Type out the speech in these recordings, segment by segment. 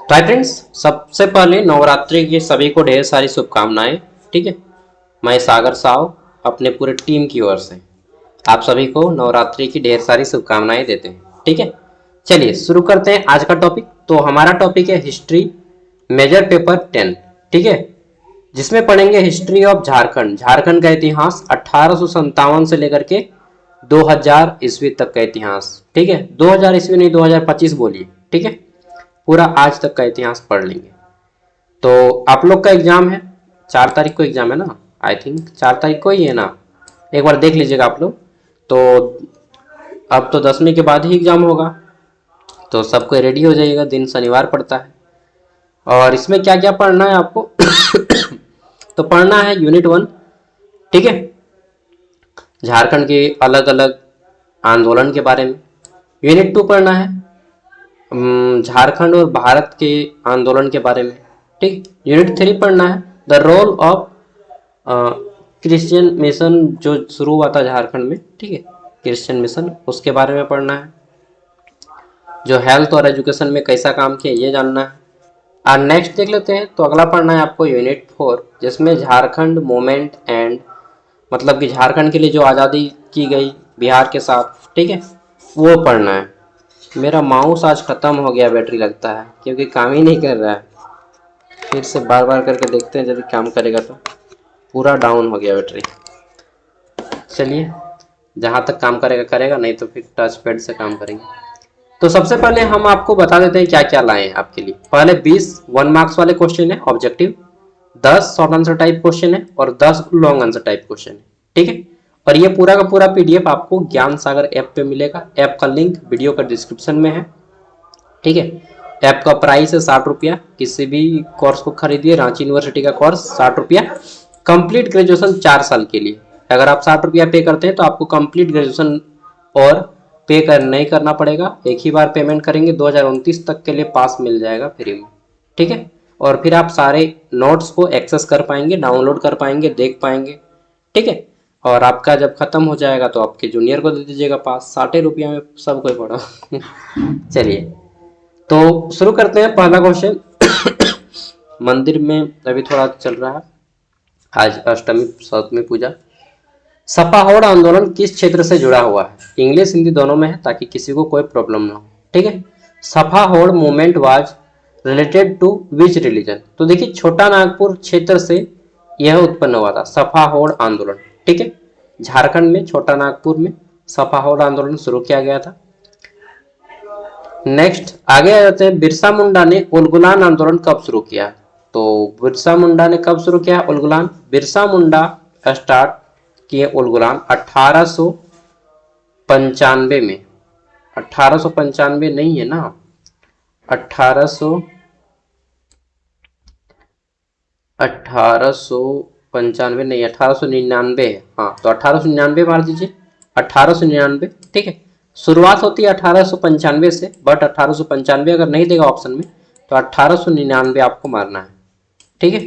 तो hi friends, सबसे पहले नवरात्रि की सभी को ढेर सारी शुभकामनाएं। ठीक है, मैं सागर साव अपने पूरे टीम की ओर से आप सभी को नवरात्रि की ढेर सारी शुभकामनाएं देते हैं। ठीक है, चलिए शुरू करते हैं आज का टॉपिक। तो हमारा टॉपिक है हिस्ट्री, मेजर पेपर 10। ठीक है, जिसमें पढ़ेंगे हिस्ट्री ऑफ झारखंड, झारखंड का इतिहास 1857 से लेकर के 2000 ईस्वी तक का इतिहास। ठीक है, 2000 ईस्वी नहीं, 2025 बोलिए। ठीक है, पूरा आज तक का इतिहास पढ़ लेंगे। तो आप लोग का एग्जाम है 4 तारीख को, एग्जाम है ना? आई थिंक 4 तारीख को ही है ना, एक बार देख लीजिएगा आप लोग। तो अब तो 10वीं के बाद ही एग्जाम होगा, तो सबको रेडी हो जाइएगा। दिन शनिवार पड़ता है। और इसमें क्या क्या पढ़ना है आपको तो पढ़ना है यूनिट 1। ठीक है, झारखंड के अलग अलग आंदोलन के बारे में। यूनिट 2 पढ़ना है झारखंड और भारत के आंदोलन के बारे में। ठीक, यूनिट 3 पढ़ना है the role of Christian mission, जो शुरू हुआ था झारखंड में। ठीक है, क्रिश्चियन मिशन, उसके बारे में पढ़ना है। जो हेल्थ और एजुकेशन में कैसा काम किया ये जानना है। और नेक्स्ट देख लेते हैं। तो अगला पढ़ना है आपको यूनिट 4, जिसमें झारखंड मूवमेंट एंड, मतलब कि झारखंड के लिए जो आज़ादी की गई बिहार के साथ। ठीक है, वो पढ़ना है। मेरा माउस आज ख़त्म हो गया बैटरी लगता है, क्योंकि काम ही नहीं कर रहा है। फिर से बार बार करके देखते हैं, यदि काम करेगा तो। पूरा डाउन हो गया बैटरी। चलिए, जहाँ तक काम करेगा करेगा, नहीं तो फिर टच पैड से काम करेंगे। तो सबसे पहले हम आपको बता देते हैं क्या क्या लाए हैं आपके लिए। पहले 20 1 मार्क्स वाले क्वेश्चन है objective, 10 short answer type question है और 10 लॉन्ग आंसर टाइप क्वेश्चन है। ठीक है, और ये पूरा का पूरा पीडीएफ आपको ज्ञान सागर ऐप पे मिलेगा। ऐप का लिंक वीडियो का डिस्क्रिप्शन में है। ठीक है, ऐप का प्राइस है 60 रुपया। किसी भी कोर्स को खरीदिए, रांची यूनिवर्सिटी का कोर्स 60 रुपया, कंप्लीट ग्रेजुएशन 4 साल के लिए। अगर आप 60 रुपया पे करते हैं तो आपको कंप्लीट ग्रेजुएशन और पे कर नहीं करना पड़ेगा। एक ही बार पेमेंट करेंगे, 2029 तक के लिए पास मिल जाएगा फ्री में। ठीक है, और फिर आप सारे नोट्स को एक्सेस कर पाएंगे, डाउनलोड कर पाएंगे, देख पाएंगे। ठीक है, और आपका जब खत्म हो जाएगा तो आपके जूनियर को दे दीजिएगा पास। 60 रुपया में सब कोई पढ़ो चलिए, तो शुरू करते हैं। पहला क्वेश्चन मंदिर में अभी थोड़ा चल रहा है, आज अष्टमी सप्तमी पूजा। सपाहोड़ आंदोलन किस क्षेत्र से जुड़ा हुआ है? इंग्लिश हिंदी दोनों में है, ताकि किसी को कोई प्रॉब्लम ना हो। ठीक है, Sapha Hor movement was related to which religion? तो देखिए, छोटा नागपुर क्षेत्र से यह उत्पन्न हुआ था, सपाहोड़ आंदोलन। ठीक है, झारखंड में छोटा नागपुर में सपाहोड़ आंदोलन शुरू किया गया था। नेक्स्ट आगे आ जाते हैं। बिरसा मुंडा ने उलगुलान आंदोलन कब शुरू किया? तो बिरसा मुंडा ने कब शुरू किया उलगुलान? बिरसा मुंडा स्टार्ट किए उलगुलान 1895 में। 1895 नहीं है ना, 1895 नहीं, 1899 है। हाँ, तो 1899 मार दीजिए, 1899। ठीक है, शुरुआत होती है 1895 से, बट 1895 अगर नहीं देगा ऑप्शन में तो 1899 आपको मारना है। ठीक है,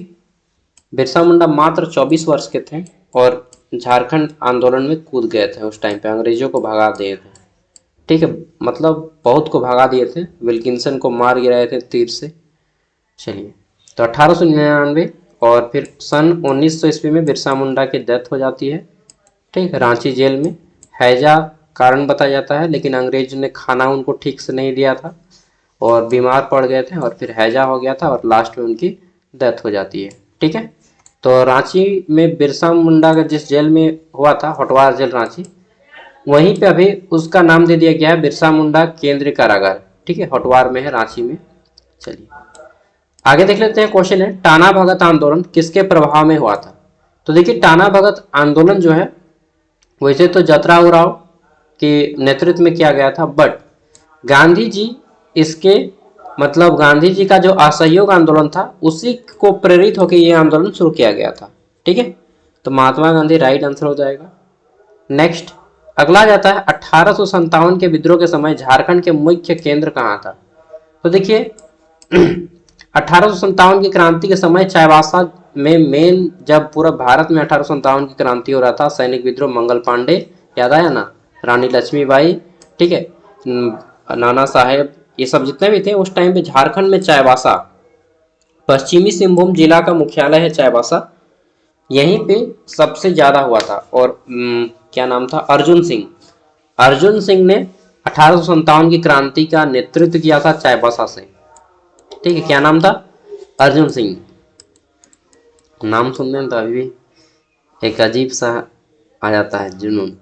बिरसा मुंडा मात्र 24 वर्ष के थे और झारखंड आंदोलन में कूद गए थे। उस टाइम पे अंग्रेजों को भगा दिए थे। ठीक है, मतलब बहुत को भगा दिए थे, विल्किंसन को मार गिराए थे तीर से। चलिए, तो 1899 और फिर सन 1900 ईस्वी में बिरसा मुंडा की डेथ हो जाती है। ठीक, रांची जेल में। हैजा कारण बताया जाता है, लेकिन अंग्रेज ने खाना उनको ठीक से नहीं दिया था और बीमार पड़ गए थे, और फिर हैजा हो गया था और लास्ट में उनकी डेथ हो जाती है। ठीक है, तो रांची में बिरसा मुंडा का जिस जेल में हुआ था, होटवार जेल रांची, वहीं पे अभी उसका नाम दे दिया गया है बिरसा मुंडा केंद्रीय कारागार। ठीक है, होटवार में है, रांची में। चलिए आगे देख लेते हैं। क्वेश्चन है, टाना भगत आंदोलन किसके प्रभाव में हुआ था? तो देखिए, टाना भगत आंदोलन जो है वैसे तो जतराव राव के नेतृत्व में किया गया था, बट गांधी जी इसके, मतलब गांधी जी का जो असहयोग आंदोलन था उसी को प्रेरित होकर यह आंदोलन शुरू किया गया था। ठीक है, तो महात्मा गांधी राइट आंसर हो जाएगा। नेक्स्ट अगला जाता है, 1857 के विद्रोह के समय झारखंड के मुख्य केंद्र कहाँ था? तो देखिए 1857 की क्रांति के समय चाईबासा में मेन, जब पूरा भारत में 1857 की क्रांति हो रहा था, सैनिक विद्रोह, मंगल पांडे याद आया ना, रानी लक्ष्मीबाई, ठीक है, नाना साहेब ये सब जितने भी थे उस टाइम पे झारखंड में चाईबासा, पश्चिमी सिंहभूम जिला का मुख्यालय है चाईबासा, यहीं पे सबसे ज्यादा हुआ था। और क्या नाम था, अर्जुन सिंह, अर्जुन सिंह ने 1857 की क्रांति का नेतृत्व किया था चाईबासा से। ठीक है, क्या नाम था, अर्जुन सिंह। नाम सुनने में तो अभी भी एक अजीब सा आ जाता है जुनून।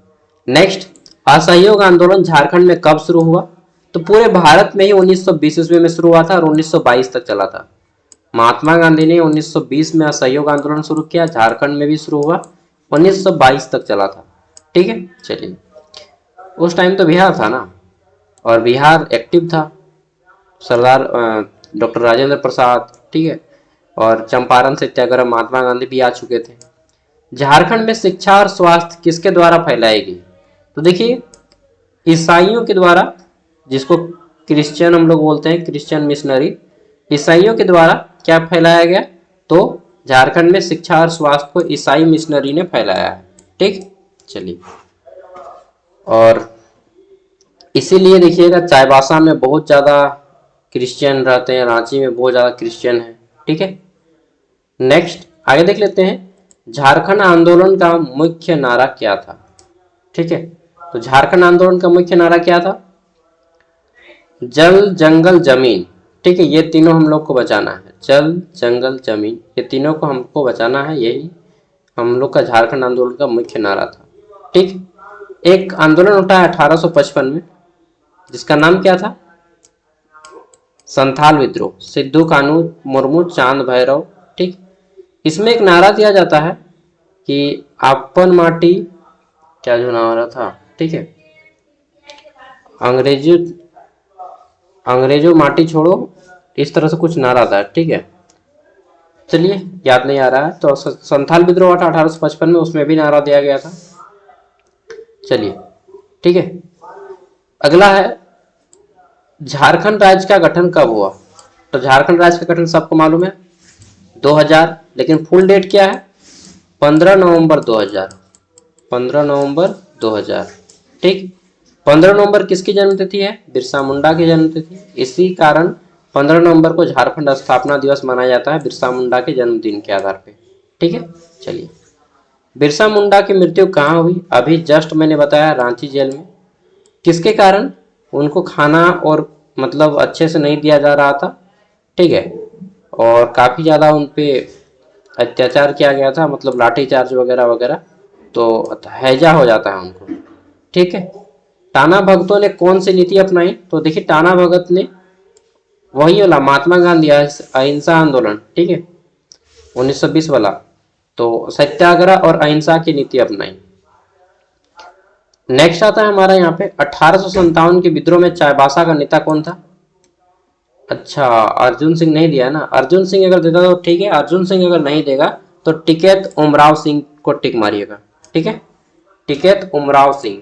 नेक्स्ट, असहयोग आंदोलन झारखंड में कब शुरू हुआ? तो पूरे भारत में ही 1920 ईस्वी में शुरू हुआ था और 1922 तक चला था। महात्मा गांधी ने 1920 में असहयोग आंदोलन शुरू किया, झारखंड में भी शुरू हुआ, 1922 तक चला था। ठीक है, चलिए। उस टाइम तो बिहार था ना, और बिहार एक्टिव था, सरदार डॉक्टर राजेंद्र प्रसाद, ठीक है, और चंपारण सत्याग्रह महात्मा गांधी भी आ चुके थे। झारखंड में शिक्षा और स्वास्थ्य किसके द्वारा फैलाई गई? तो देखिए, ईसाइयों के द्वारा, जिसको क्रिश्चियन हम लोग बोलते हैं, क्रिश्चियन मिशनरी, ईसाइयों के द्वारा क्या फैलाया गया? तो झारखंड में शिक्षा और स्वास्थ्य को ईसाई मिशनरी ने फैलाया है। ठीक, चलिए। और इसीलिए देखिएगा चाईबासा में बहुत ज़्यादा क्रिश्चियन रहते हैं, रांची में बहुत ज़्यादा क्रिश्चियन है। ठीक है, नेक्स्ट आगे देख लेते हैं, झारखंड आंदोलन का मुख्य नारा क्या था? ठीक है, तो झारखंड आंदोलन का मुख्य नारा क्या था? जल जंगल जमीन। ठीक है, ये तीनों हम लोग को बचाना है, जल जंगल जमीन, ये तीनों को हमको बचाना है, यही हम लोग का झारखंड आंदोलन का मुख्य नारा था। ठीक, एक आंदोलन उठा है 1855 में, जिसका नाम क्या था? संथाल विद्रोह, सिद्धू कानू मुर्मू चांद भैरव। ठीक, इसमें एक नारा दिया जाता है कि आपन माटी, क्या जो नारा था, ठीक है, अंग्रेजों माटी छोड़ो, इस तरह से कुछ नारा था। ठीक है, चलिए, याद नहीं आ रहा है। तो संथाल विद्रोह था 1855 में, उसमें भी नारा दिया गया था। चलिए, ठीक है, अगला है, झारखंड राज्य का गठन कब हुआ? तो झारखंड राज्य का गठन सबको मालूम है, 2000, लेकिन फुल डेट क्या है? 15 नवंबर 2000, 15 नवंबर 2000। ठीक, 15 नवंबर किसकी जन्मतिथि है? बिरसा मुंडा की जन्मतिथि। इसी कारण 15 नवंबर को झारखंड स्थापना दिवस मनाया जाता है, बिरसा मुंडा के जन्मदिन के आधार पे। ठीक है, चलिए। बिरसा मुंडा की मृत्यु कहाँ हुई? अभी जस्ट मैंने बताया, रांची जेल में। किसके कारण? उनको खाना और मतलब अच्छे से नहीं दिया जा रहा था। ठीक है, और काफ़ी ज़्यादा उन पे अत्याचार किया गया था, मतलब लाठीचार्ज वगैरह वगैरह, तो हैजा हो जाता है उनको। ठीक है, टाना भगतों ने कौन सी नीति अपनाई? तो देखिए, टाना भगत ने वही वाला महात्मा गांधी अहिंसा आंदोलन, ठीक है, 1920 वाला, तो सत्याग्रह और अहिंसा की नीति अपनाई। नेक्स्ट आता है हमारा यहाँ पे 1857 के विद्रोह में चाईबासा का नेता कौन था? अच्छा, अर्जुन सिंह नहीं दिया ना। अर्जुन सिंह अगर देता तो ठीक है, अर्जुन सिंह अगर नहीं देगा तो टिकैत उमराव सिंह को टिक मारिएगा। ठीक है, टिकैत उमराव सिंह,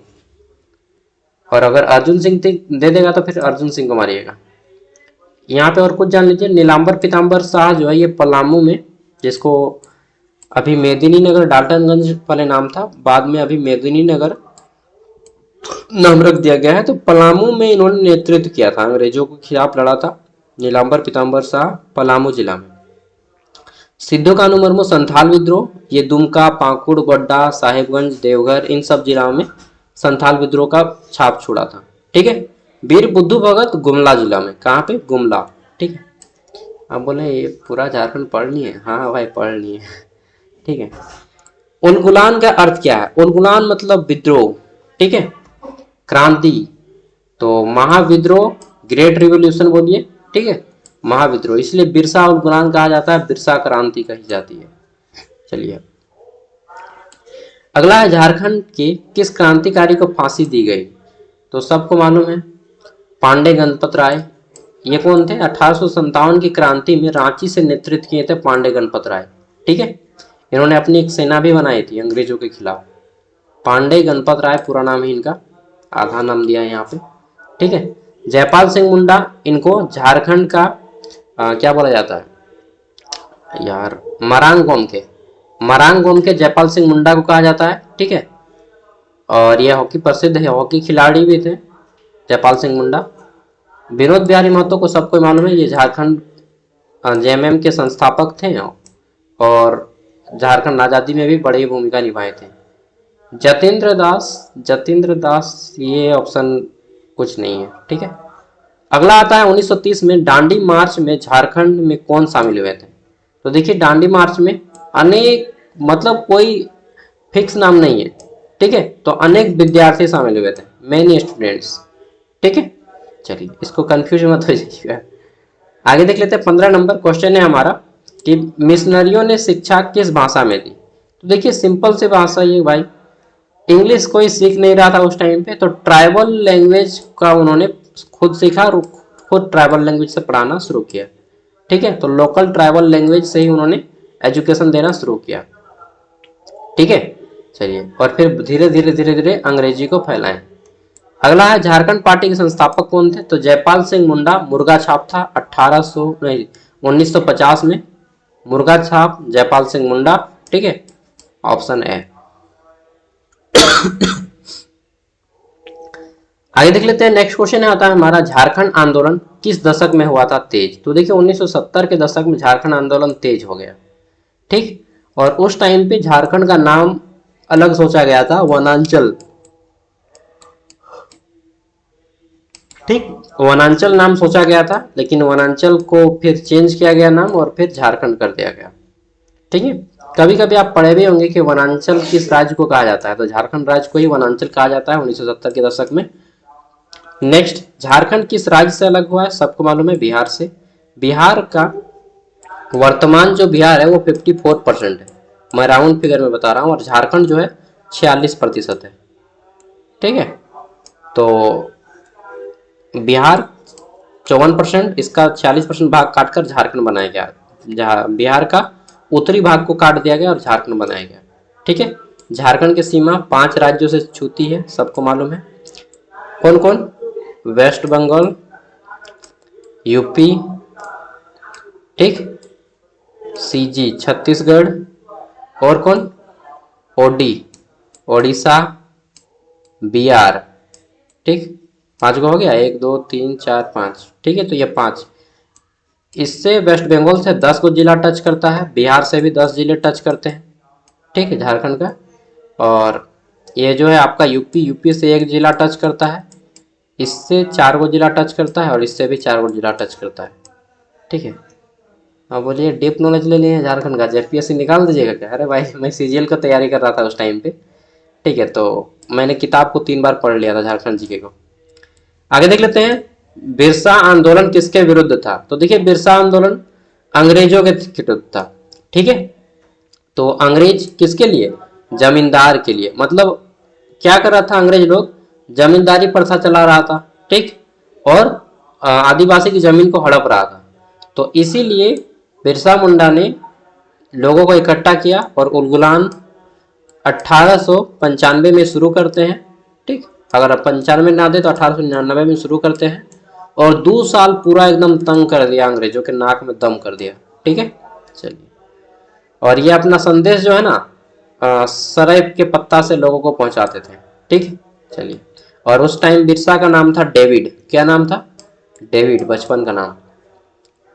और अगर अर्जुन सिंह दे देगा तो फिर अर्जुन सिंह को मारिएगा। यहाँ पे और कुछ जान लीजिए, नीलांबर पीताम्बर शाह जो है ये पलामू में, जिसको अभी मेदिनी नगर डाल्टनगंज पहले नाम था, बाद में अभी मेदिनी नगर नाम रख दिया गया है। तो पलामू में इन्होंने नेतृत्व किया था, अंग्रेजों के खिलाफ लड़ा था नीलांबर पीताम्बर शाह, पलामू जिला में। सिद्धू कानू मुर्मू संथाल विद्रोह, ये दुमका, पाकुड़, गोड्डा, साहिबगंज, देवघर, इन सब जिलाओं में संथाल विद्रोह का छाप छोड़ा था। ठीक है, वीर बुद्धू भगत गुमला जिला में, कहाँ पे? गुमला। ठीक है, आप बोले ये पूरा झारखंड पढ़ लिए? हाँ भाई, पढ़ लिए। ठीक है, उलगुलान का अर्थ क्या है? उलगुलान मतलब विद्रोह, ठीक है, क्रांति। तो महाविद्रोह, ग्रेट रिवोल्यूशन बोलिए, ठीक है, महाविद्रोह, इसलिए बिरसा उलगुलान कहा जाता है, बिरसा क्रांति कही जाती है। चलिए, अगला है, झारखंड के किस क्रांतिकारी को फांसी दी गई? तो सबको मालूम है, पांडे गणपत राय। ये कौन थे? 1857 की क्रांति में रांची से नेतृत्व किए थे पांडे गणपत राय। ठीक है, इन्होंने अपनी एक सेना भी बनाई थी अंग्रेजों के खिलाफ। पांडे गणपत राय पूरा नाम है इनका, आधा नाम दिया है यहाँ पे। ठीक है, जयपाल सिंह मुंडा, इनको झारखंड का क्या बोला जाता है यार, मरांग के जयपाल सिंह मुंडा को कहा जाता है। ठीक है, और ये हॉकी प्रसिद्ध है, हॉकी खिलाड़ी भी थे जयपाल सिंह मुंडा। विनोद बिहारी महतो को सबको मालूम है, ये झारखंड जेएमएम के संस्थापक थे और झारखंड आज़ादी में भी बड़ी भूमिका निभाए थे। जतीन्द्र दास ये ऑप्शन कुछ नहीं है, ठीक है। अगला आता है 1930 में दांडी मार्च में झारखंड में कौन शामिल हुए थे। तो देखिए दांडी मार्च में अनेक, मतलब कोई फिक्स नाम नहीं है, ठीक है, तो अनेक विद्यार्थी शामिल हुए थे, मेनी स्टूडेंट्स, ठीक है। चलिए इसको कंफ्यूज मत हो जाइएगा। आगे देख लेते हैं 15 नंबर क्वेश्चन है हमारा कि मिशनरियों ने शिक्षा किस भाषा में दी। तो देखिए सिंपल से भाषा ये भाई, इंग्लिश कोई सीख नहीं रहा था उस टाइम पे, तो ट्राइबल लैंग्वेज का उन्होंने खुद सीखा और खुद ट्राइबल लैंग्वेज से पढ़ाना शुरू किया, ठीक है। तो लोकल ट्राइबल लैंग्वेज से ही उन्होंने एजुकेशन देना शुरू किया, ठीक है। चलिए और फिर धीरे धीरे अंग्रेजी को फैलाएं। अगला है झारखंड पार्टी के संस्थापक कौन थे। तो जयपाल सिंह मुंडा, मुर्गा छाप था 1950 में, मुर्गा छाप जयपाल सिंह मुंडा, ठीक है, ऑप्शन ए। आगे देख लेते हैं नेक्स्ट क्वेश्चन आता है हमारा, झारखंड आंदोलन किस दशक में हुआ था तेज। तो देखिए 1970 के दशक में झारखंड आंदोलन तेज हो गया, ठीक। और उस टाइम पे झारखंड का नाम अलग सोचा गया था, वनांचल, ठीक, वनांचल नाम सोचा गया था, लेकिन वनांचल को फिर चेंज किया गया नाम और फिर झारखंड कर दिया गया, ठीक है। कभी कभी आप पढ़े भी होंगे कि वनांचल किस राज्य को कहा जाता है, तो झारखंड राज्य को ही वनांचल कहा जाता है 1970 के दशक में। नेक्स्ट, झारखंड किस राज्य से अलग हुआ है, सबको मालूम है बिहार से। बिहार का वर्तमान जो बिहार है वो 54% है, मैं राउंड फिगर में बता रहा हूँ, और झारखंड जो है 46% है, ठीक है। तो बिहार 54%, इसका 46% भाग काटकर झारखंड बनाया गया, जहाँ बिहार का उत्तरी भाग को काट दिया गया और झारखंड बनाया गया, ठीक है। झारखंड की सीमा 5 राज्यों से छूती है, सबको मालूम है, कौन कौन, वेस्ट बंगाल, यूपी, ठीक, सीजी छत्तीसगढ़, और कौन, ओडी ओडिशा, बिहार, ठीक। 5 को हो गया, 1 2 3 4 5, ठीक है। तो ये 5, इससे वेस्ट बंगाल से 10 को जिला टच करता है, बिहार से भी 10 जिले टच करते हैं, ठीक है, झारखंड का। और ये जो है आपका यूपी से 1 जिला टच करता है, इससे 4 को जिला टच करता है, और इससे भी 4 को जिला टच करता है, ठीक है। अब बोलिए डीप नॉलेज ले लिए झारखंड का, जेपीएससी निकाल दीजिएगा क्या। अरे भाई मैं सीजीएल का तैयारी कर रहा था उस टाइम पे, ठीक है, तो मैंने किताब को 3 बार पढ़ लिया था झारखंड जीके को। आगे देख लेते हैं, बिरसा आंदोलन किसके विरुद्ध था। तो देखिए बिरसा आंदोलन अंग्रेजों के विरुद्ध था, ठीक है। तो अंग्रेज किसके लिए, जमींदार के लिए, मतलब क्या कर रहा था अंग्रेज लोग, जमींदारी प्रथा चला रहा था, ठीक, और आदिवासी की जमीन को हड़प रहा था। तो इसीलिए बिरसा मुंडा ने लोगों को इकट्ठा किया और उलगुलान 1895 में शुरू करते हैं, ठीक। अगर आप 95 ना दे तो 1899 में शुरू करते हैं, और 2 साल पूरा एकदम तंग कर दिया, अंग्रेजों के नाक में दम कर दिया, ठीक है। चलिए, और ये अपना संदेश जो है ना सराय के पत्ता से लोगों को पहुंचाते थे, ठीक। चलिए, और उस टाइम बिरसा का नाम था डेविड, क्या नाम था, डेविड, बचपन का नाम,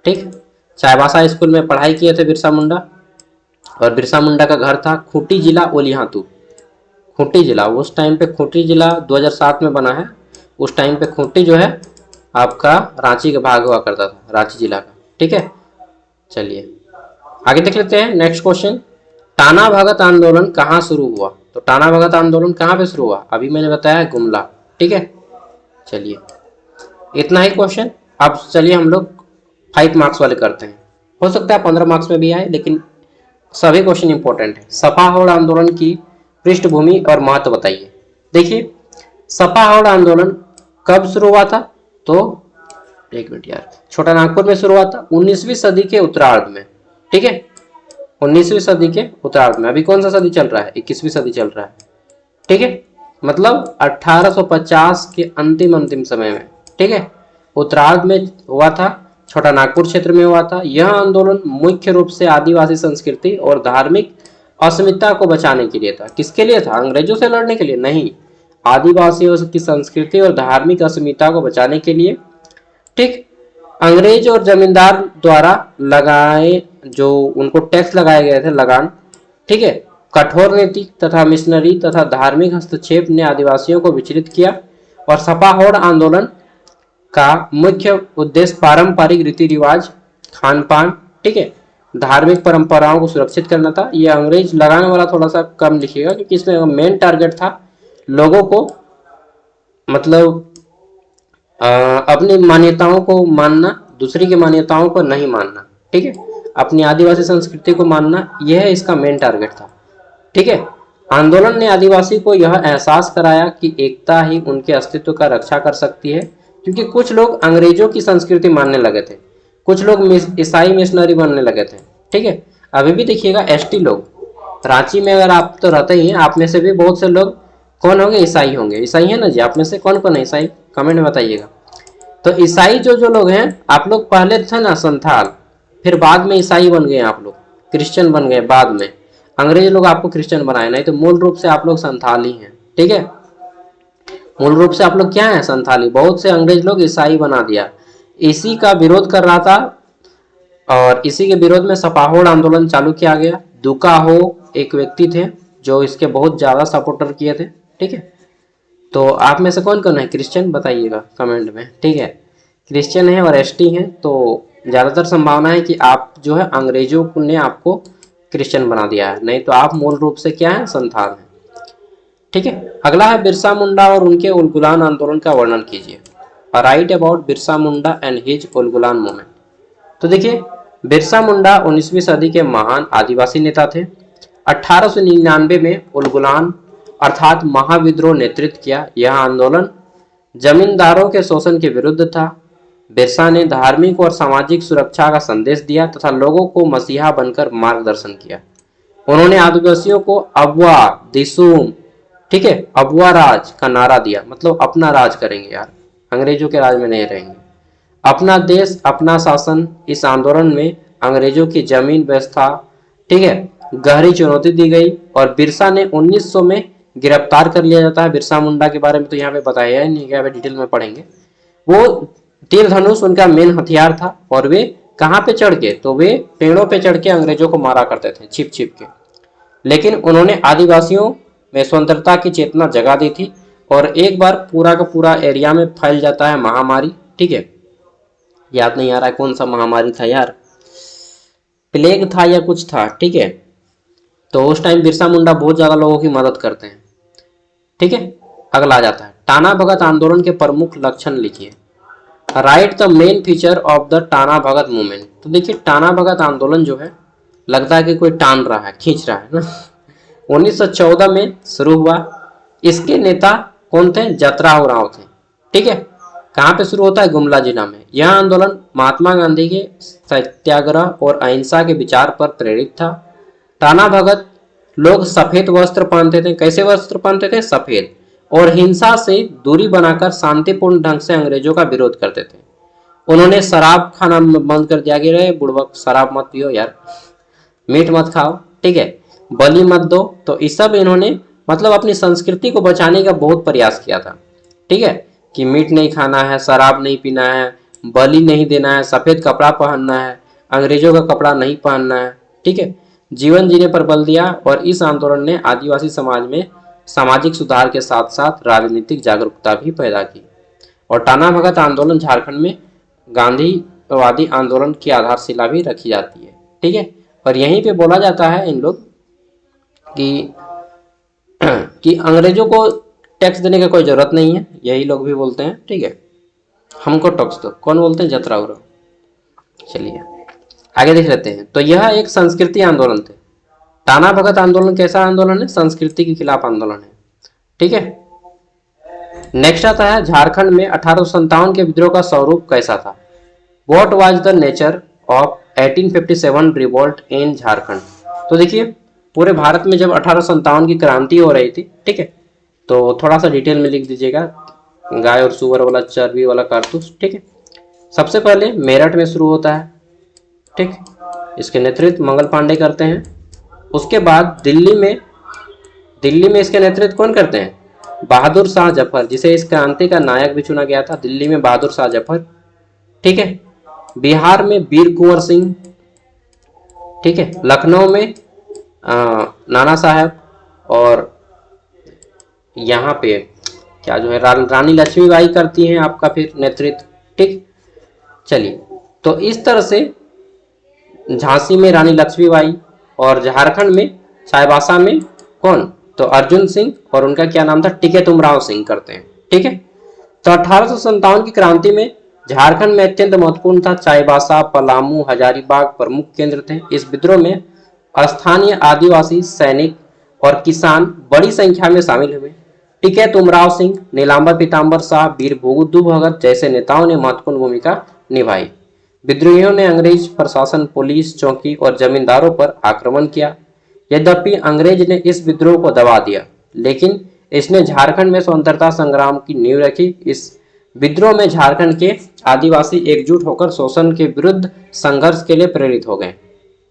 ठीक। चाईबासा स्कूल में पढ़ाई किए थे बिरसा मुंडा, और बिरसा मुंडा का घर था खूंटी जिला ओलिहातू, खूंटी जिला, उस टाइम पे खूंटी जिला 2007 में बना है, उस टाइम पे खूंटी जो है आपका रांची का भाग हुआ करता था, रांची जिला का, ठीक है। चलिए आगे देख लेते हैं नेक्स्ट क्वेश्चन, टाना भगत आंदोलन कहाँ शुरू हुआ। तो टाना भगत आंदोलन कहाँ पे शुरू हुआ, अभी मैंने बताया गुमला, ठीक है। चलिए इतना ही क्वेश्चन। अब चलिए हम लोग 5 मार्क्स वाले करते हैं, हो सकता है 15 मार्क्स में भी आए, लेकिन सभी क्वेश्चन इंपॉर्टेंट है। सपा होड़ आंदोलन की पृष्ठभूमि और महत्व बताइए। देखिए सपा होड़ आंदोलन कब शुरू हुआ था, तो 1 मिनट यार, छोटा नागपुर में शुरू हुआ था 19वीं सदी के उत्तरार्ध में, ठीक है, 19वीं सदी के उत्तरार्ध में। अभी कौन सा सदी चल रहा है, 21वीं सदी चल रहा है, ठीक है, मतलब 1850 के अंतिम समय में, ठीक है, उत्तरार्ध में हुआ था, छोटा नागपुर क्षेत्र में हुआ था। यह आंदोलन मुख्य रूप से आदिवासी संस्कृति और धार्मिक अस्मिता को बचाने के लिए था। किसके लिए था, अंग्रेजों से लड़ने के लिए नहीं, आदिवासियों की संस्कृति और धार्मिक अस्मिता को बचाने के लिए ठीक। अंग्रेज और जमींदार द्वारा लगाए जो उनको टैक्स लगाए गए थे, लगान, ठीक है, कठोर नीति तथा मिशनरी तथा धार्मिक हस्तक्षेप ने आदिवासियों को विचलित किया और सपाहोड़ आंदोलन का मुख्य उद्देश्य पारंपरिक रीति रिवाज, खान पान, ठीक है, धार्मिक परंपराओं को सुरक्षित करना था। ये अंग्रेज लगाने वाला थोड़ा सा कम लिखिएगा क्योंकि इसमें मेन टारगेट था लोगों को मतलब अपनी मान्यताओं को मानना, दूसरी की मान्यताओं को नहीं मानना, ठीक है, अपनी आदिवासी संस्कृति को मानना, यह इसका मेन टारगेट था, ठीक है। आंदोलन ने आदिवासी को यह एहसास कराया कि एकता ही उनके अस्तित्व का रक्षा कर सकती है, क्योंकि कुछ लोग अंग्रेजों की संस्कृति मानने लगे थे, कुछ लोग ईसाई मिशनरी बनने लगे थे, ठीक है। अभी भी देखिएगा एसटी लोग रांची में, अगर आप तो रहते ही हैं, आप में से भी बहुत से लोग कौन होंगे, ईसाई होंगे, ईसाई है ना जी, आप में से कौन कौन है ईसाई, कमेंट में बताइएगा। तो ईसाई जो लोग हैं, आप लोग पहले थे ना संथाल, फिर बाद में ईसाई बन गए, आप लोग क्रिश्चियन बन गए बाद में, अंग्रेज लोग आपको क्रिश्चियन बनाए, नहीं तो मूल रूप से आप लोग संथाली हैं, ठीक है, मूल रूप से आप लोग क्या है, संथाली। बहुत से अंग्रेज लोग ईसाई बना दिया, इसी का विरोध कर रहा था और इसी के विरोध में सपाहोड़ आंदोलन चालू किया गया। दुका हो एक व्यक्ति थे जो इसके बहुत ज्यादा सपोर्टर किए थे, ठीक है। तो आप में से कौन कौन है क्रिश्चियन, बताइएगा कमेंट में, ठीक है, क्रिश्चियन है और एसटी हैं, तो ज़्यादातर संभावना है कि आप जो है अंग्रेजों ने आपको क्रिश्चियन बना दिया है, नहीं तो आप मूल रूप से क्या है, संथाल हैं, ठीक है। अगला है बिरसा मुंडा और उनके उलगुलान आंदोलन का वर्णन कीजिए। Right about Birsa Munda and his Ulgulan movement. तो देखिए बिरसा मुंडा 19वीं सदी के महान आदिवासी नेता थे। 1899 में उलगुलान अर्थात महाविद्रोह नेतृत्व किया। यह आंदोलन जमींदारों के शोषण के विरुद्ध था। बिरसा ने धार्मिक और सामाजिक सुरक्षा का संदेश दिया तथा लोगों को मसीहा बनकर मार्गदर्शन किया। उन्होंने आदिवासियों को अबवा दिसुम, ठीक है, अबवा राज का नारा दिया, मतलब अपना राज करेंगे यार, अंग्रेजों के राज में नहीं रहेंगे, अपना देश अपना शासन। इस आंदोलन में अंग्रेजों की जमीन व्यवस्था, ठीक है, गहरी चुनौती दी गई और बिरसा ने 1900 में गिरफ्तार कर लिया जाता है। बिरसा मुंडा के बारे में तो यहाँ पे बताया नहीं, यहाँ पे डिटेल में पढ़ेंगे। वो तीर धनुष उनका मेन हथियार था और वे कहाँ पे चढ़ के, तो वे पेड़ों पे चढ़ के अंग्रेजों को मारा करते थे छिप छिप के। लेकिन उन्होंने आदिवासियों में स्वतंत्रता की चेतना जगा दी थी और एक बार पूरा का पूरा एरिया में फैल जाता है महामारी, ठीक है, याद नहीं आ रहा है कौन सा महामारी था यार, प्लेग था या कुछ था, ठीक है। तो उस टाइम बिरसा मुंडा बहुत ज्यादा लोगों की मदद करते हैं, ठीक है। अगला आ जाता है टाना भगत आंदोलन के प्रमुख लक्षण लिखिए। Right the main feature of the Tana Bhagat movement. तो देखिए टाना भगत आंदोलन जो है लगता है कि कोई टान रहा है, खींच रहा है ना। 1914 में शुरू हुआ। इसके नेता कौन थे, जतराव राव थे, ठीक है। कहाँ पे शुरू होता है, गुमला जिला में। यह आंदोलन महात्मा गांधी के सत्याग्रह और अहिंसा के विचार पर प्रेरित था। टाना भगत लोग सफेद वस्त्र पहनते थे। कैसे वस्त्र पहनते थे, सफेद, और हिंसा से दूरी बनाकर शांतिपूर्ण ढंग से अंग्रेजों का विरोध करते थे। उन्होंने शराब खाना बंद कर दिया कि रे बुड़बक शराब मत पियो यार, मीट मत खाओ, ठीक है, बलि मत दो। तो इस सब इन्होंने मतलब अपनी संस्कृति को बचाने का बहुत प्रयास किया था, ठीक है, कि मीट नहीं खाना है, शराब नहीं पीना है, बलि नहीं देना है, सफेद कपड़ा पहनना है, अंग्रेजों का कपड़ा नहीं पहनना है, ठीक है, जीवन जीने पर बल दिया। और इस आंदोलन ने आदिवासी समाज में सामाजिक सुधार के साथ साथ राजनीतिक जागरूकता भी पैदा की। और टाना भगत आंदोलन झारखंड में गांधीवादी आंदोलन की आधारशिला भी रखी जाती है, ठीक है। और यहीं पे बोला जाता है इन लोग कि अंग्रेजों को टैक्स देने की कोई जरूरत नहीं है, यही लोग भी बोलते हैं, ठीक है, हमको टैक्स दो, कौन बोलते हैं, जतराव राव। चलिए आगे देख लेते हैं। तो यह एक संस्कृति आंदोलन थे। टाना भगत आंदोलन कैसा आंदोलन है, संस्कृति के खिलाफ आंदोलन है, ठीक है। नेक्स्ट आता है झारखंड में 1857 के विद्रोह का स्वरूप कैसा था। What was the nature of 1857 revolt in Jharkhand. तो देखिए पूरे भारत में जब 1857 की क्रांति हो रही थी, ठीक है, तो थोड़ा सा डिटेल में लिख दीजिएगा, गाय और सुअर वाला चर्बी वाला कारतूस, ठीक है। सबसे पहले मेरठ में शुरू होता है, ठीक, इसके नेतृत्व मंगल पांडे करते हैं। उसके बाद दिल्ली में इसके नेतृत्व कौन करते हैं, बहादुर शाह जफर, जिसे इस क्रांति का नायक भी चुना गया था। दिल्ली में बहादुर शाह जफर, ठीक है। बिहार में वीर कुंवर सिंह, ठीक है। लखनऊ में नाना साहब, और यहाँ पे क्या जो है रानी लक्ष्मीबाई करती हैं आपका फिर नेतृत्व, ठीक। चलिए, तो इस तरह से झांसी में रानी लक्ष्मीबाई, और झारखंड में चाईबासा में कौन, तो अर्जुन सिंह, और उनका क्या नाम था, टिकैत उमराव सिंह करते हैं, ठीक है। तो 1857 की क्रांति में झारखंड में अत्यंत महत्वपूर्ण था। चाईबासा, पलामू, हजारीबाग प्रमुख केंद्र थे। इस विद्रोह में स्थानीय आदिवासी, सैनिक और किसान बड़ी संख्या में शामिल हुए। टिकैत उमराव सिंह, नीलांबर पीताम्बर शाह, वीर बुद्धू भगत जैसे नेताओं ने महत्वपूर्ण भूमिका निभाई। विद्रोहियों ने अंग्रेज प्रशासन, पुलिस चौकी और जमींदारों पर आक्रमण किया। यद्यपि अंग्रेज ने इस विद्रोह को दबा दिया, लेकिन इसने झारखंड में स्वतंत्रता संग्राम की नींव रखी। इस विद्रोह में झारखंड के आदिवासी एकजुट होकर शोषण के विरुद्ध संघर्ष के लिए प्रेरित हो गए,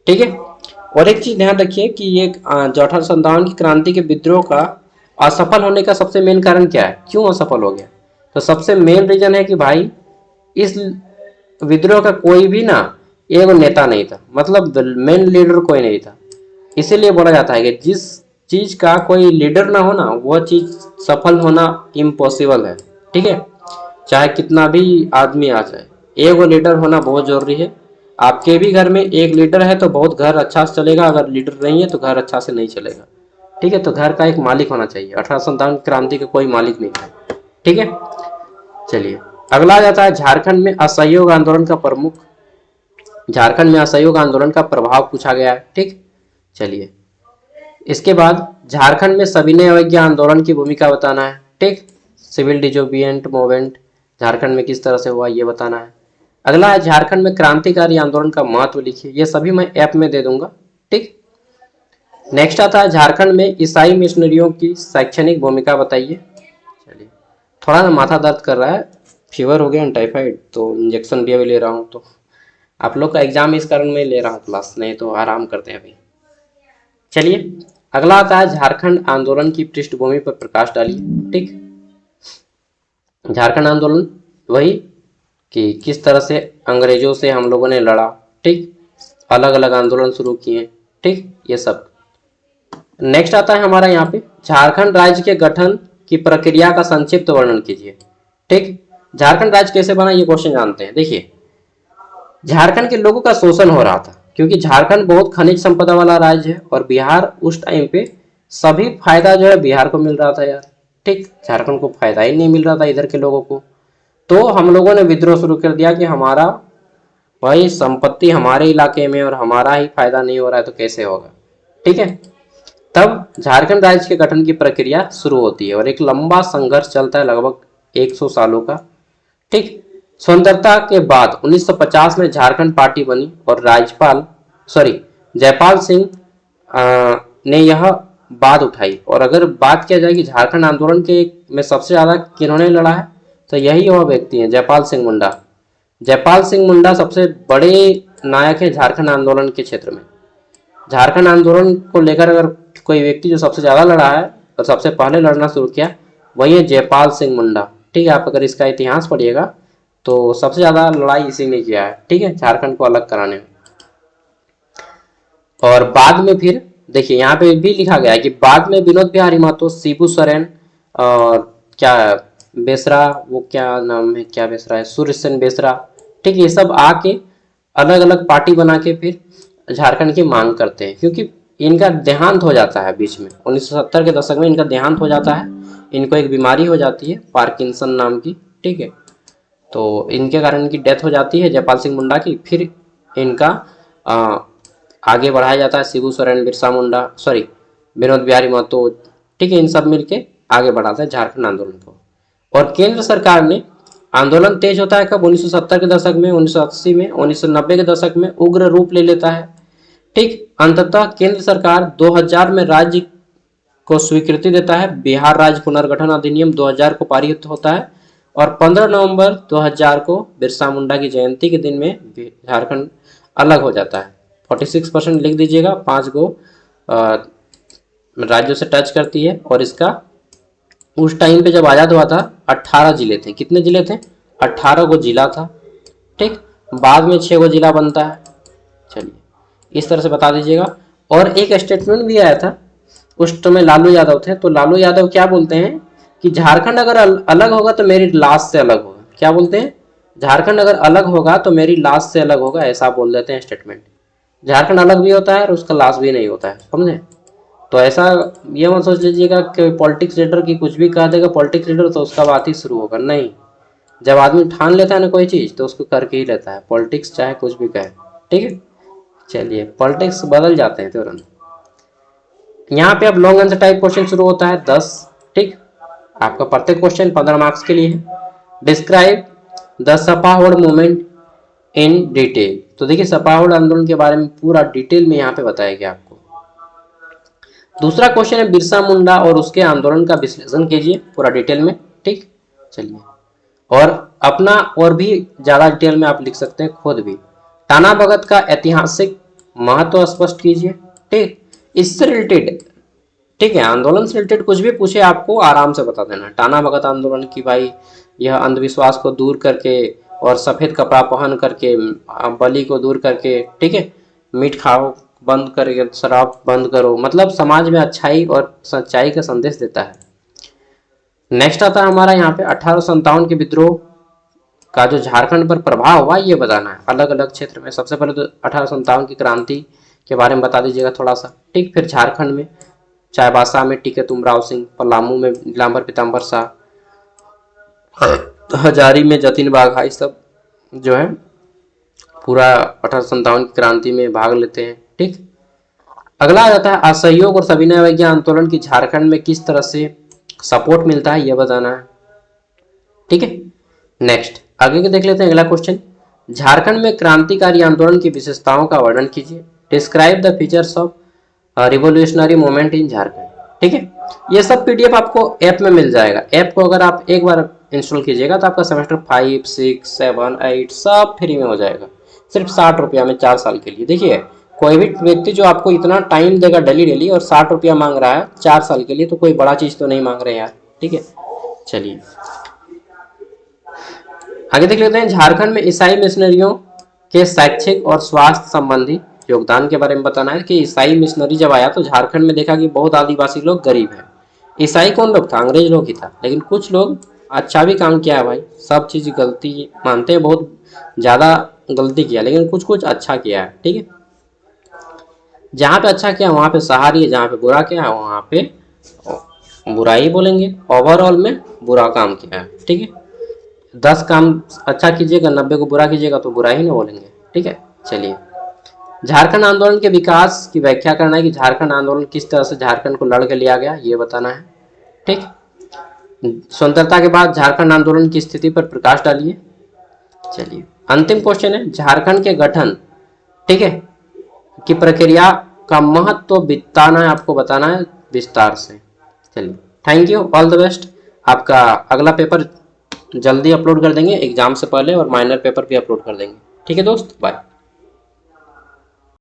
ठीक है। और एक चीज ध्यान रखिए कि ये जो 1857 की क्रांति के विद्रोह का असफल होने का सबसे मेन कारण क्या है, क्यों असफल हो गया, तो सबसे मेन रीजन है कि भाई इस विद्रोह का कोई भी ना एक नेता नहीं था, मतलब मेन लीडर कोई नहीं था। इसीलिए बोला जाता है कि जिस चीज का कोई लीडर ना हो ना, वह चीज सफल होना इम्पॉसिबल है, ठीक है। चाहे कितना भी आदमी आ जाए, एक वो लीडर होना बहुत जरूरी है। आपके भी घर में एक लीडर है तो बहुत घर अच्छा से चलेगा, अगर लीडर नहीं है तो घर अच्छा से नहीं चलेगा, ठीक है। तो घर का एक मालिक होना चाहिए। 1857 क्रांति का कोई मालिक नहीं था, ठीक है। चलिए, अगला आ जाता है झारखंड में असहयोग आंदोलन का प्रमुख। झारखंड में असहयोग आंदोलन का प्रभाव पूछा गया है, ठीक। चलिए, इसके बाद झारखंड में सविनय अवज्ञा आंदोलन की भूमिका बताना है, ठीक। सिविल डिसोबिडिएंट मूवमेंट झारखंड में किस तरह से हुआ ये बताना है। अगला है झारखंड में क्रांतिकारी आंदोलन का महत्व लिखिए। ये सभी मैं ऐप में दे दूंगा, ठीक। नेक्स्ट आता है झारखंड में ईसाई मिशनरियों की शैक्षणिक भूमिका बताइए। चलिए, थोड़ा ना माथा दर्द कर रहा है, फीवर हो गया, टाइफाइड, तो इंजेक्शन भी अभी ले रहा हूँ। तो आप लोग का एग्जाम इस कारण में ले रहा हूँ क्लास, नहीं तो आराम करते हैं अभी। चलिए, अगला आता है झारखंड आंदोलन की पृष्ठभूमि पर प्रकाश डालिए, ठीक। झारखंड आंदोलन वही कि किस तरह से अंग्रेजों से हम लोगों ने लड़ा, ठीक। अलग अलग आंदोलन शुरू किए, ठीक, ये सब। नेक्स्ट आता है हमारा यहाँ पे झारखंड राज्य के गठन की प्रक्रिया का संक्षिप्त वर्णन कीजिए, ठीक। झारखंड राज्य कैसे बना ये क्वेश्चन जानते हैं। देखिए, झारखंड के लोगों का शोषण हो रहा था, क्योंकि झारखंड बहुत खनिज संपदा वाला राज्य है और बिहार उस टाइम पे सभी फायदा जो है बिहार को मिल रहा था यार, ठीक। झारखंड को फायदा ही नहीं मिल रहा था इधर के लोगों को। तो हम लोगों ने विद्रोह शुरू कर दिया कि हमारा भाई संपत्ति हमारे इलाके में और हमारा ही फायदा नहीं हो रहा है, तो कैसे होगा, ठीक है। तब झारखंड राज्य के गठन की प्रक्रिया शुरू होती है और एक लंबा संघर्ष चलता है, लगभग 100 सालों का, ठीक। स्वतंत्रता के बाद 1950 में झारखंड पार्टी बनी और जयपाल सिंह ने यह बात उठाई। और अगर बात किया जाए कि झारखंड आंदोलन के में सबसे ज्यादा किन्होंने लड़ा है, तो यही वह व्यक्ति है, जयपाल सिंह मुंडा। जयपाल सिंह मुंडा सबसे बड़े नायक है झारखंड आंदोलन के क्षेत्र में। झारखंड आंदोलन को लेकर अगर कोई व्यक्ति जो सबसे ज्यादा लड़ा है और सबसे पहले लड़ना शुरू किया, वही है जयपाल सिंह मुंडा, ठीक है। आप अगर इसका इतिहास पढ़िएगा तो सबसे ज्यादा लड़ाई इसी ने किया है, ठीक है, झारखंड को अलग कराने में। और बाद में फिर देखिए यहाँ पे भी लिखा गया है कि बाद में विनोद बिहारी महतो, शिबू सोरेन और क्या बेसरा, वो क्या नाम है, क्या बेसरा है, सूर्य सेन बेसरा, ठीक है, ये सब आके अलग अलग पार्टी बना के फिर झारखंड की मांग करते हैं, क्योंकि इनका देहांत हो जाता है बीच में। 1970 के दशक में इनका देहांत हो जाता है, इनको एक बीमारी हो जाती है पार्किंसन नाम की, ठीक है। तो इनके कारण इनकी डेथ हो जाती है जयपाल सिंह मुंडा की। फिर इनका आगे बढ़ाया जाता है शिबू सोरेन, बिरसा मुंडा, विनोद बिहारी महतो, ठीक है, इन सब मिलके आगे बढ़ाता है झारखंड आंदोलन को। और केंद्र सरकार ने आंदोलन तेज होता है कब, 1970 के दशक में, 1980 में, 1990 के दशक में उग्र रूप ले लेता है, ठीक। अंततः केंद्र सरकार 2000 में राज्य को स्वीकृति देता है। बिहार राज्य पुनर्गठन अधिनियम 2000 को पारित होता है और 15 नवंबर 2000 को बिरसा मुंडा की जयंती के दिन में झारखंड अलग हो जाता है। 46% लिख दीजिएगा, 5 गो राज्यों से टच करती है। और इसका उस टाइम पे जब आज़ाद हुआ था 18 जिले थे। कितने जिले थे? 18 गो जिला था, ठीक, बाद में 6 जिला बनता है। चलिए इस तरह से बता दीजिएगा। और एक स्टेटमेंट भी आया था, उस समय लालू यादव थे, तो लालू यादव क्या बोलते हैं कि झारखंड अगर अलग होगा तो मेरी लाश से अलग होगा। क्या बोलते हैं? झारखंड अगर अलग होगा तो मेरी लाश से अलग होगा, ऐसा बोल देते हैं स्टेटमेंट। झारखंड अलग भी होता है और उसका लाश भी नहीं होता है, समझे? तो ऐसा ये मत सोच लीजिएगा कि पॉलिटिक्स लीडर की कुछ भी कह देगा पॉलिटिक्स लीडर तो उसका बात ही शुरू होगा, नहीं। जब आदमी ठान लेता है ना कोई चीज़ तो उसको करके ही लेता है, पॉलिटिक्स चाहे कुछ भी कहे, ठीक है। चलिए पॉलिटिक्स बदल जाते हैं तुरंत। यहाँ पे अब लॉन्ग आंसर टाइप क्वेश्चन शुरू होता है 10, ठीक। आपका प्रत्येक क्वेश्चन 15 मार्क्स के लिए है। Describe the Sapha Hor movement in detail. तो देखिए सपाहड़ आंदोलन के बारे में पूरा डिटेल में यहाँ पे बताया गया आपको। दूसरा क्वेश्चन है बिरसा मुंडा और उसके आंदोलन का विश्लेषण कीजिए पूरा डिटेल में, ठीक। चलिए और अपना और भी ज्यादा डिटेल में आप लिख सकते हैं खुद भी। टाना भगत का ऐतिहासिक महत्व स्पष्ट कीजिए, ठीक। इससे रिलेटेड, ठीक है, आंदोलन से रिलेटेड कुछ भी पूछे आपको आराम से बता देना। टाना भगत आंदोलन की भाई यह अंधविश्वास को दूर करके और सफेद कपड़ा पहन करके बलि को दूर करके, ठीक है, मीट खाओ बंद करके शराब बंद करो, मतलब समाज में अच्छाई और सच्चाई का संदेश देता है। नेक्स्ट आता है हमारा यहाँ पे 1857 के विद्रोह का जो झारखंड पर प्रभाव हुआ ये बताना है अलग अलग क्षेत्र में। सबसे पहले तो 1857 की क्रांति के बारे में बता दीजिएगा थोड़ा सा, ठीक। फिर झारखंड में चाईबासा में टीके तुमराव सिंह, पलामू में नीलांबर पीताम्बर शाह, हजारी में जतिन वाघा, सब जो है पूरा 1857 की क्रांति में भाग लेते हैं, ठीक। अगला आ जाता है असहयोग और सविनय अवज्ञा आंदोलन की झारखंड में किस तरह से सपोर्ट मिलता है, यह बताना है, ठीक है। नेक्स्ट आगे के देख लेते हैं अगला क्वेश्चन। झारखंड में क्रांतिकारी आंदोलन की विशेषताओं का वर्णन कीजिए। Describe the features of revolutionary movement in Jharkhand, ठीक है। ये सब पीडीएफ आपको ऐप में मिल जाएगा। ऐप को अगर आप एक बार इंस्टॉल कीजिएगा तो आपका सेमेस्टर 5, 6, 7, 8 सब फ्री में हो जाएगा, सिर्फ 60 रुपया में 4 साल के लिए। देखिए कोई भी व्यक्ति जो आपको इतना टाइम देगा डेली डेली और 60 रुपया मांग रहा है 4 साल के लिए, तो कोई बड़ा चीज तो नहीं मांग रहे यार, ठीक है। चलिए आगे देख लेते हैं। झारखंड में ईसाई मिशनरियों के शैक्षिक और स्वास्थ्य संबंधी योगदान के बारे में बताना है कि ईसाई मिशनरी जब आया तो झारखंड में देखा कि बहुत आदिवासी लोग गरीब हैं। ईसाई कौन लोग था? अंग्रेज लोग ही था, लेकिन कुछ लोग अच्छा भी काम किया है भाई, सब चीज गलती मानते हैं, बहुत ज्यादा गलती किया लेकिन कुछ कुछ अच्छा किया है, ठीक है। जहाँ पे अच्छा किया वहाँ पे सहारी है, जहाँ पे बुरा किया है वहाँ पे बुराई बोलेंगे। ओवरऑल में बुरा काम किया है, ठीक है। 10 काम अच्छा कीजिएगा 90 को बुरा कीजिएगा तो बुरा ही ना बोलेंगे, ठीक है। चलिए झारखंड आंदोलन के विकास की व्याख्या करना है कि झारखंड आंदोलन किस तरह से झारखंड को लड़ के लिया गया ये बताना है, ठीक। स्वतंत्रता के बाद झारखंड आंदोलन की स्थिति पर प्रकाश डालिए। चलिए अंतिम क्वेश्चन है झारखंड के गठन, ठीक है, की प्रक्रिया का महत्व बताना है, आपको बताना है विस्तार से। चलिए thank you, all the best. आपका अगला पेपर जल्दी अपलोड कर देंगे एग्जाम से पहले और माइनर पेपर भी अपलोड कर देंगे, ठीक है दोस्त, बाय।